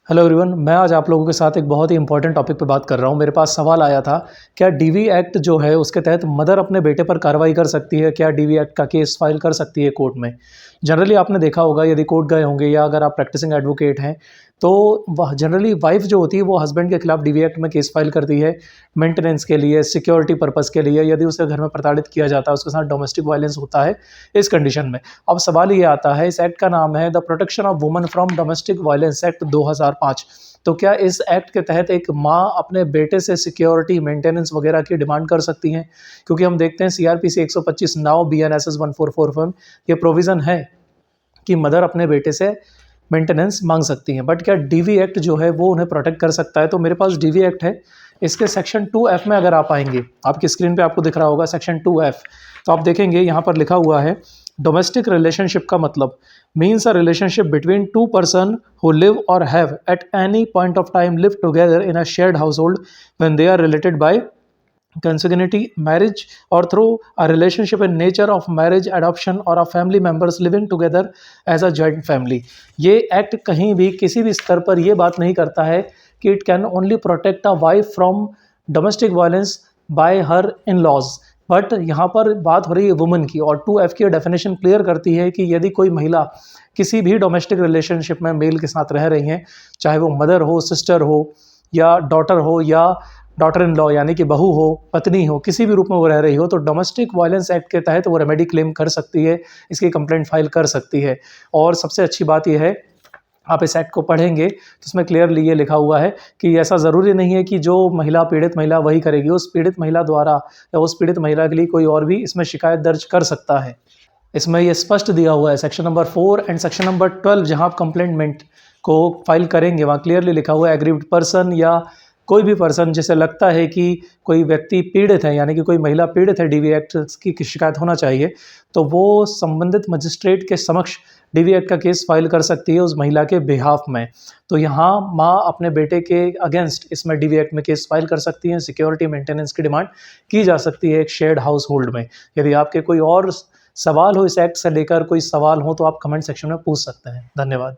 Hello everyone, मैं आज आप लोगों के साथ एक बहुत ही इंपॉर्टेंट टॉपिक पे बात कर रहा हूँ। मेरे पास सवाल आया था, क्या डीवी एक्ट जो है उसके तहत मदर अपने बेटे पर कार्रवाई कर सकती है? क्या डीवी एक्ट का केस फाइल कर सकती है कोर्ट में? जनरली आपने देखा होगा, यदि कोर्ट गए होंगे या अगर आप प्रैक्टिसिंग एडवोकेट हैं, तो वह जनरली वाइफ जो होती है वो हस्बैंड के खिलाफ डीवी एक्ट में केस फाइल करती है मेंटेनेंस के लिए, सिक्योरिटी पर्पस के लिए, यदि उसे घर में प्रताड़ित किया जाता है, उसके साथ डोमेस्टिक वायलेंस होता है इस कंडीशन में। अब सवाल ये आता है, इस एक्ट का नाम है the protection of woman from domestic violence act 2005। तो क्या इस एक्ट के तहत एक माँ अपने बेटे से सिक्योरिटी मेंटेनेंस वगैरह की डिमांड कर सकती हैं? क्योंकि हम देखते हैं सीआरपीसी 125 नाउ बीएनएसएस 1445 ये प्रोविज़न है कि मदर अपने बेटे से मेंटेनेंस मांग सकती हैं। बट क्या डीवी एक्ट जो है वो उन्हें प्रोटेक्ट कर सकता है? तो मेरे पास डीवी एक्ट है, इसके सेक्शन 2F में अगर आप आएंगे, आपकी स्क्रीन पे आपको दिख रहा होगा सेक्शन 2F, तो आप देखेंगे यहाँ पर लिखा हुआ है डोमेस्टिक रिलेशनशिप का मतलब means a relationship between two person who live or have at any point of time lived together in a shared household when they are related by consanguinity, marriage, or through a relationship in nature of marriage, adoption, or a family members living together as a joint family। ये act कहीं भी किसी भी स्तर पर ये बात नहीं करता है कि it can only protect a wife from domestic violence by her in laws, but यहाँ पर बात हो रही है वुमन की, और 2F की डेफिनेशन क्लियर करती है कि यदि कोई महिला किसी भी डोमेस्टिक रिलेशनशिप में मेल के साथ रह रही हैं, चाहे वो मदर हो, सिस्टर हो, या डॉटर हो, या डॉटर इन लॉ यानी कि बहू हो, पत्नी हो, किसी भी रूप में वो रह रही हो, तो डोमेस्टिक वायलेंस एक्ट के तहत वो रेमेडी क्लेम कर सकती है, इसकी कंप्लेंट फाइल कर सकती है। और सबसे अच्छी बात यह है, आप इस एक्ट को पढ़ेंगे तो इसमें क्लियरली ये लिखा हुआ है कि ऐसा ज़रूरी नहीं है कि जो महिला पीड़ित महिला वही करेगी, उस पीड़ित महिला द्वारा या उस पीड़ित महिला के लिए कोई और भी इसमें शिकायत दर्ज कर सकता है। इसमें ये स्पष्ट दिया हुआ है, section number 4 and section number 12 जहाँ आप कंप्लेंटमेंट को फाइल करेंगे वहाँ क्लियरली लिखा हुआ है एग्रीव्ड पर्सन या कोई भी पर्सन जिसे लगता है कि कोई व्यक्ति पीड़ित है, यानी कि कोई महिला पीड़ित है डीवी एक्ट की शिकायत होना चाहिए, तो वो संबंधित मजिस्ट्रेट के समक्ष डीवी एक्ट का केस फाइल कर सकती है उस महिला के बिहाफ में। तो यहाँ माँ अपने बेटे के अगेंस्ट इसमें डीवी एक्ट में केस फाइल कर सकती हैं, सिक्योरिटी मेंटेनेंस की डिमांड की जा सकती है एक शेयर्ड हाउस होल्ड में। यदि आपके कोई और सवाल हो इस एक्ट से लेकर, कोई सवाल हो, तो आप कमेंट सेक्शन में पूछ सकते हैं। धन्यवाद।